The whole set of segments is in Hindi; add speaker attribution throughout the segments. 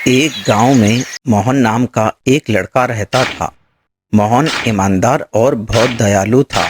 Speaker 1: एक गांव में मोहन नाम का एक लड़का रहता था। मोहन ईमानदार और बहुत दयालु था।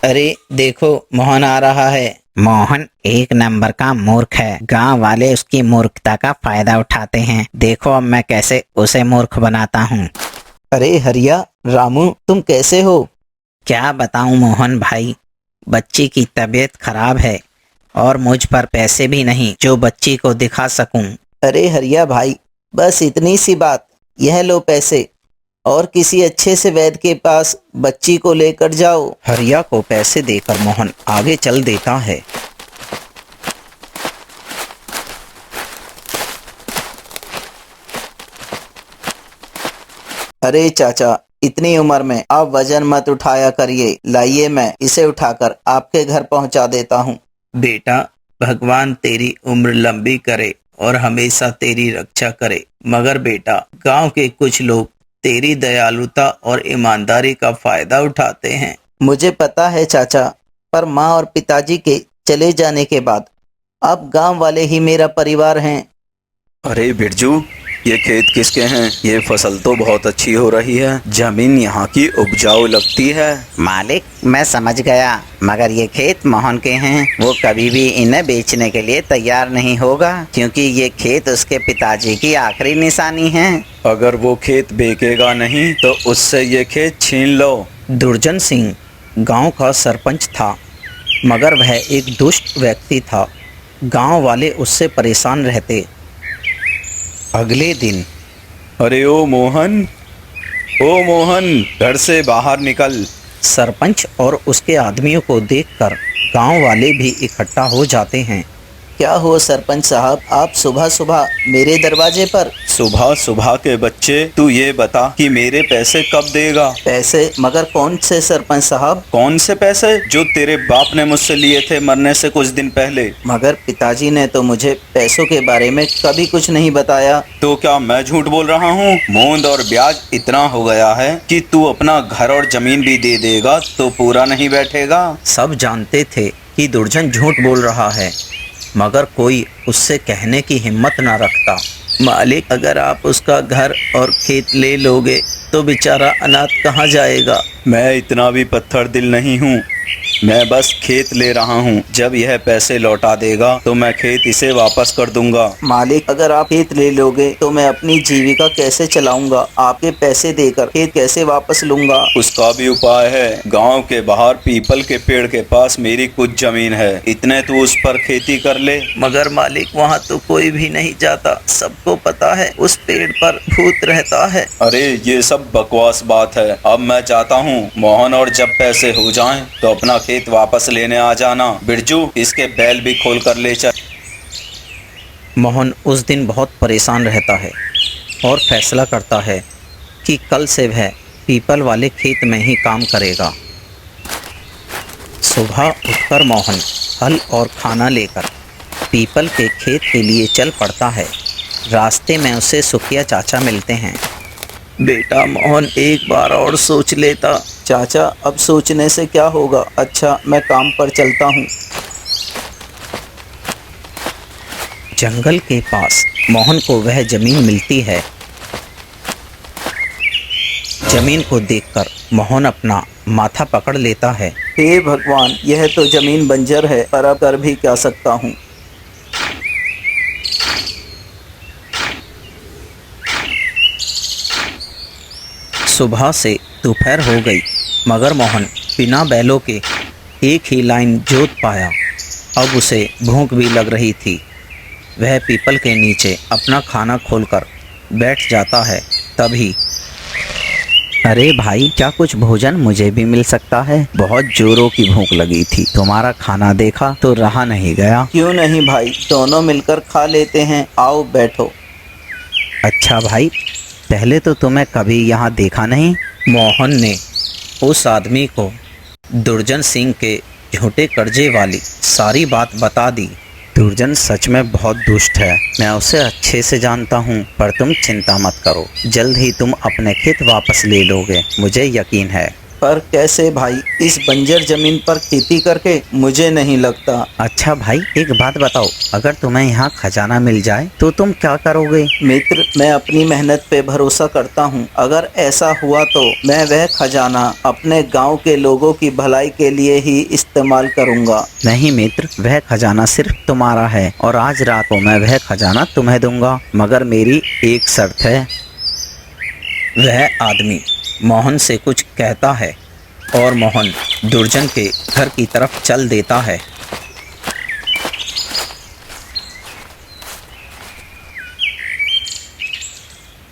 Speaker 1: अरे देखो, मोहन आ रहा है। मोहन एक नंबर का मूर्ख है। गांव वाले उसकी मूर्खता का फायदा उठाते हैं। देखो अब मैं कैसे उसे मूर्ख बनाता हूँ। अरे हरिया, रामू, तुम कैसे हो? क्या बताऊं मोहन भाई, बच्ची की तबीयत खराब है और मुझ पर पैसे भी नहीं जो बच्ची को दिखा सकूं। अरे हरिया भाई, बस इतनी सी बात। यह लो पैसे और किसी अच्छे से वैद्य के पास बच्ची को लेकर जाओ। हरिया को पैसे देकर मोहन आगे चल देता है। अरे चाचा, इतनी उम्र में आप वजन मत उठाया करिए। लाइए, मैं इसे उठाकर आपके घर पहुंचा देता हूं। बेटा, भगवान तेरी उम्र लंबी करे और हमेशा तेरी रक्षा करे। मगर बेटा, गांव के कुछ लोग तेरी दयालुता और ईमानदारी का फायदा उठाते हैं। मुझे पता है चाचा, पर माँ और पिताजी के चले जाने के बाद अब गांव वाले ही मेरा परिवार हैं।
Speaker 2: अरे बिरजू, ये खेत किसके हैं? ये फसल तो बहुत अच्छी हो रही है। जमीन यहाँ की उपजाऊ लगती है।
Speaker 1: मालिक, मैं समझ गया, मगर ये खेत मोहन के हैं। वो कभी भी इन्हें बेचने के लिए तैयार नहीं होगा, क्योंकि ये खेत उसके पिताजी की आखिरी निशानी है।
Speaker 2: अगर वो खेत बेचेगा नहीं तो उससे ये खेत छीन लो।
Speaker 1: दुर्जन सिंह गांव का सरपंच था, मगर वह एक दुष्ट व्यक्ति था। गांव वाले उससे परेशान रहते। अगले दिन,
Speaker 2: अरे ओ मोहन, घर से बाहर निकल।
Speaker 1: सरपंच और उसके आदमियों को देखकर गांव वाले भी इकट्ठा हो जाते हैं। क्या हो सरपंच साहब, आप सुबह सुबह मेरे दरवाजे पर?
Speaker 2: सुबह सुबह के बच्चे, तू ये बता कि मेरे पैसे कब देगा?
Speaker 1: पैसे? मगर कौन से सरपंच साहब?
Speaker 2: कौन से पैसे? जो तेरे बाप ने मुझसे लिए थे मरने से कुछ दिन पहले।
Speaker 1: मगर पिताजी ने तो मुझे पैसों के बारे में कभी कुछ नहीं बताया।
Speaker 2: तो क्या मैं झूठ बोल रहा हूँ? मूंद और ब्याज इतना हो गया है कि तू अपना घर और जमीन भी दे देगा तो पूरा नहीं बैठेगा।
Speaker 1: सब जानते थे कि दुर्जन झूठ बोल रहा है, मगर कोई उससे कहने की हिम्मत न रखता। मालिक, अगर आप उसका घर और खेत ले लोगे तो बेचारा अनाथ कहाँ जाएगा?
Speaker 2: मैं इतना भी पत्थर दिल नहीं हूँ। मैं बस खेत ले रहा हूँ। जब यह पैसे लौटा देगा तो मैं खेत इसे वापस कर दूंगा।
Speaker 1: मालिक, अगर आप खेत ले लोगे तो मैं अपनी जीविका कैसे चलाऊंगा? आपके पैसे देकर खेत कैसे वापस लूंगा?
Speaker 2: उसका भी उपाय है। गांव के बाहर पीपल के पेड़ के पास मेरी कुछ जमीन है, इतने तू उस पर खेती कर ले।
Speaker 1: मगर मालिक, वहाँ तो कोई भी नहीं जाता। सबको पता है उस पेड़ पर भूत रहता है।
Speaker 2: अरे ये सब बकवास बात है। अब मैं जाता हूँ मोहन, और जब पैसे हो जाएं तो अपना खेत वापस लेने आ जाना। बिरजू, इसके बैल भी खोल कर ले चल।
Speaker 1: मोहन उस दिन बहुत परेशान रहता है और फैसला करता है कि कल से वह पीपल वाले खेत में ही काम करेगा। सुबह उठकर मोहन हल और खाना लेकर पीपल के खेत के लिए चल पड़ता है। रास्ते में उसे सुखिया चाचा मिलते हैं। बेटा मोहन, एक बार और सोच लेता। चाचा, अब सोचने से क्या होगा? अच्छा, मैं काम पर चलता हूँ। जंगल के पास मोहन को वह जमीन मिलती है। जमीन को देखकर मोहन अपना माथा पकड़ लेता है। हे भगवान, यह तो जमीन बंजर है, पर अब कर भी क्या सकता हूँ। सुबह से दोपहर हो गई, मगर मोहन बिना बैलों के एक ही लाइन जोत पाया। अब उसे भूख भी लग रही थी। वह पीपल के नीचे अपना खाना खोलकर बैठ जाता है। तभी, अरे भाई, क्या कुछ भोजन मुझे भी मिल सकता है? बहुत जोरों की भूख लगी थी। तुम्हारा खाना देखा तो रहा नहीं गया। क्यों नहीं भाई, दोनों मिलकर खा लेते हैं। आओ बैठो। अच्छा भाई, पहले तो तुम्हें कभी यहाँ देखा नहीं। मोहन ने उस आदमी को दुर्जन सिंह के झूठे कर्जे वाली सारी बात बता दी। दुर्जन सच में बहुत दुष्ट है। मैं उसे अच्छे से जानता हूँ, पर तुम चिंता मत करो। जल्द ही तुम अपने खेत वापस ले लोगे, मुझे यकीन है। पर कैसे भाई? इस बंजर जमीन पर खेती करके? मुझे नहीं लगता। अच्छा भाई, एक बात बताओ, अगर तुम्हें यहाँ खजाना मिल जाए तो तुम क्या करोगे? मित्र, मैं अपनी मेहनत पे भरोसा करता हूँ। अगर ऐसा हुआ तो मैं वह खजाना अपने गांव के लोगों की भलाई के लिए ही इस्तेमाल करूँगा। नहीं मित्र, वह खजाना सिर्फ तुम्हारा है और आज रात को मैं वह खजाना तुम्हें दूंगा, मगर मेरी एक शर्त है। वह आदमी मोहन से कुछ कहता है और मोहन दुर्जन के घर की तरफ चल देता है।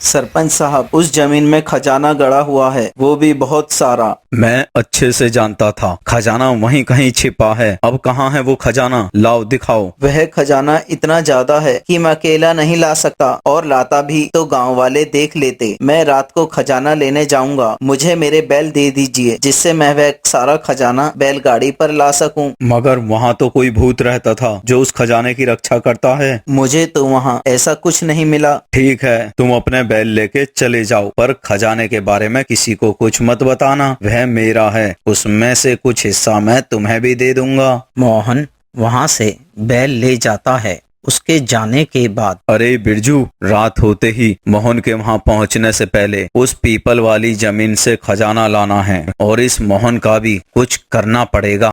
Speaker 1: सरपंच साहब, उस जमीन में खजाना गड़ा हुआ है, वो भी बहुत सारा।
Speaker 2: मैं अच्छे से जानता था खजाना वहीं कहीं छिपा है। अब कहाँ है वो खजाना? लाओ दिखाओ।
Speaker 1: वह खजाना इतना ज्यादा है कि मैं अकेला नहीं ला सकता, और लाता भी तो गांव वाले देख लेते। मैं रात को खजाना लेने जाऊंगा। मुझे मेरे बैल दे दीजिए, जिससे मैं वह सारा खजाना बैलगाड़ी पर ला सकूं।
Speaker 2: मगर वहाँ तो कोई भूत रहता था जो उस खजाने की रक्षा करता है।
Speaker 1: मुझे तो वहाँ ऐसा कुछ नहीं मिला।
Speaker 2: ठीक है, तुम अपने बैल लेके चले जाओ, पर खजाने के बारे में किसी को कुछ मत बताना। वह मेरा है, उसमें से कुछ हिस्सा मैं तुम्हें भी दे दूंगा।
Speaker 1: मोहन वहाँ से बैल ले जाता है। उसके जाने के बाद
Speaker 2: अरे बिरजू, रात होते ही मोहन के वहाँ पहुँचने से पहले उस पीपल वाली जमीन से खजाना लाना है, और इस मोहन का भी कुछ करना पड़ेगा।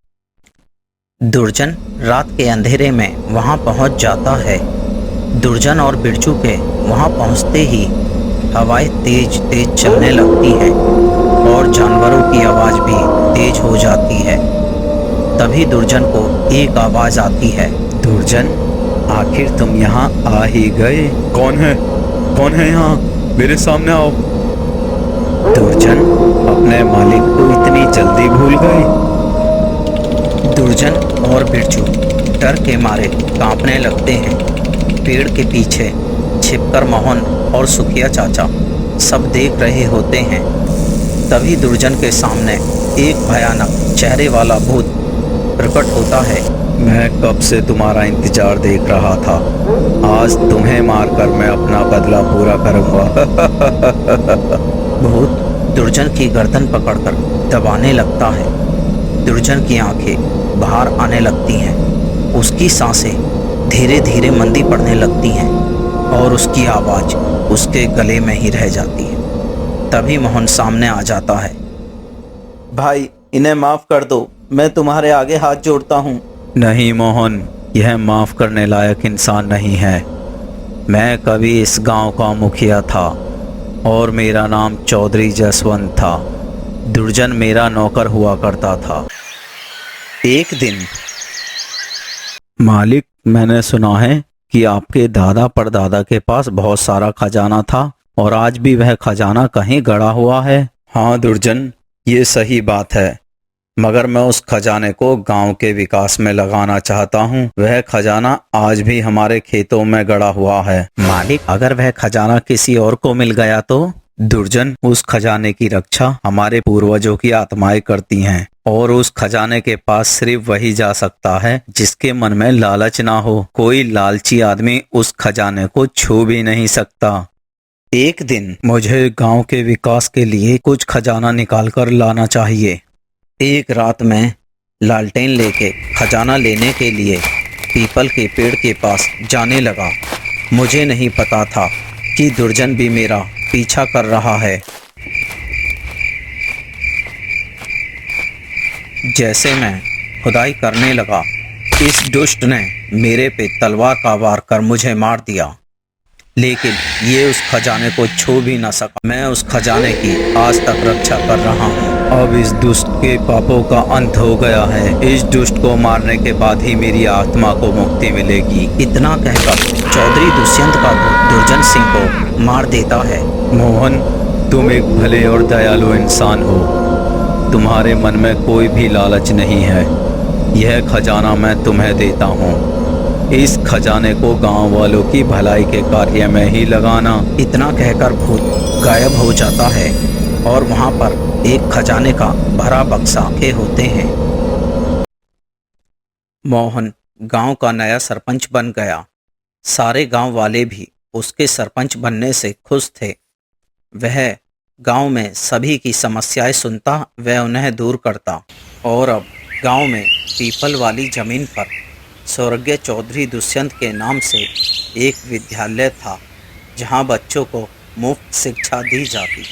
Speaker 1: दुर्जन रात के अंधेरे में वहाँ पहुँच जाता है। दुर्जन और बिरजू के वहाँ पहुँचते ही हवाएं तेज तेज चलने लगती हैं और जानवरों की आवाज़ भी तेज हो जाती है। तभी दुर्जन को एक आवाज़ आती है।
Speaker 2: दुर्जन, आखिर तुम यहाँ आ ही गए। कौन है? कौन है यहाँ? मेरे सामने आओ।
Speaker 1: दुर्जन
Speaker 2: अपने मालिक को इतनी जल्दी भूल गए?
Speaker 1: दुर्जन और बिरजू डर के मारे कांपने लगते हैं। पेड़ के पीछे छिपकर मोहन और सुखिया चाचा सब देख रहे होते हैं। तभी दुर्जन के सामने एक भयानक चेहरे वाला भूत प्रकट होता है।
Speaker 2: मैं कब से तुम्हारा इंतजार देख रहा था। आज तुम्हें मारकर मैं अपना बदला पूरा करूंगा।
Speaker 1: भूत दुर्जन की गर्दन पकड़कर दबाने लगता है। दुर्जन की आंखें बाहर आने लगती हैं। उसकी सांसें धीरे धीरे मंदी पड़ने लगती हैं और उसकी आवाज़ उसके गले में ही रह जाती है। तभी मोहन सामने आ जाता है। भाई, इन्हें माफ़ कर दो, मैं तुम्हारे आगे हाथ जोड़ता हूँ।
Speaker 2: नहीं मोहन, यह माफ करने लायक इंसान नहीं है। मैं कभी इस गांव का मुखिया था और मेरा नाम चौधरी जसवंत था। दुर्जन मेरा नौकर हुआ करता था।
Speaker 1: एक दिन
Speaker 2: मालिक, मैंने सुना है कि आपके दादा परदादा के पास बहुत सारा खजाना था और आज भी वह खजाना कहीं गड़ा हुआ है। हाँ दुर्जन, ये सही बात है, मगर मैं उस खजाने को गांव के विकास में लगाना चाहता हूँ। वह खजाना आज भी हमारे खेतों में गड़ा हुआ है।
Speaker 1: मालिक, अगर वह खजाना किसी और को मिल गया तो?
Speaker 2: दुर्जन, उस खजाने की रक्षा हमारे पूर्वजों की आत्माएं करती हैं, और उस खजाने के पास सिर्फ वही जा सकता है जिसके मन में लालच ना हो। कोई लालची आदमी उस खजाने को छू भी नहीं सकता।
Speaker 1: एक दिन
Speaker 2: मुझे गांव के विकास के लिए कुछ खजाना निकाल कर लाना चाहिए।
Speaker 1: एक रात में लालटेन लेके खजाना लेने के लिए पीपल के पेड़ के पास जाने लगा। मुझे नहीं पता था कि दुर्जन भी मेरा पीछा कर रहा है। जैसे मैं खुदाई करने लगा, इस दुष्ट ने मेरे पे तलवार का वार कर मुझे मार दिया, लेकिन ये उस खजाने को छू भी न सका। मैं उस खजाने की आज तक रक्षा कर रहा हूँ।
Speaker 2: अब इस दुष्ट के पापों का अंत हो गया है। इस दुष्ट को मारने के बाद ही मेरी आत्मा को मुक्ति मिलेगी।
Speaker 1: इतना कहकर चौधरी दुष्यंत का भूत दुर्जन सिंह को मार देता है।
Speaker 2: मोहन, तुम एक भले और दयालु इंसान हो। तुम्हारे मन में कोई भी लालच नहीं है। यह खजाना मैं तुम्हें देता हूँ। इस खजाने को गांव वालों की भलाई के कार्य में ही लगाना।
Speaker 1: इतना कहकर भूत गायब हो जाता है और वहां पर एक खजाने का भरा बक्सा के होते हैं। मोहन गांव का नया सरपंच बन गया। सारे गांव वाले भी उसके सरपंच बनने से खुश थे। वह गांव में सभी की समस्याएं सुनता व उन्हें दूर करता। और अब गांव में पीपल वाली जमीन पर स्वर्गीय चौधरी दुष्यंत के नाम से एक विद्यालय था, जहां बच्चों को मुफ्त शिक्षा दी जाती।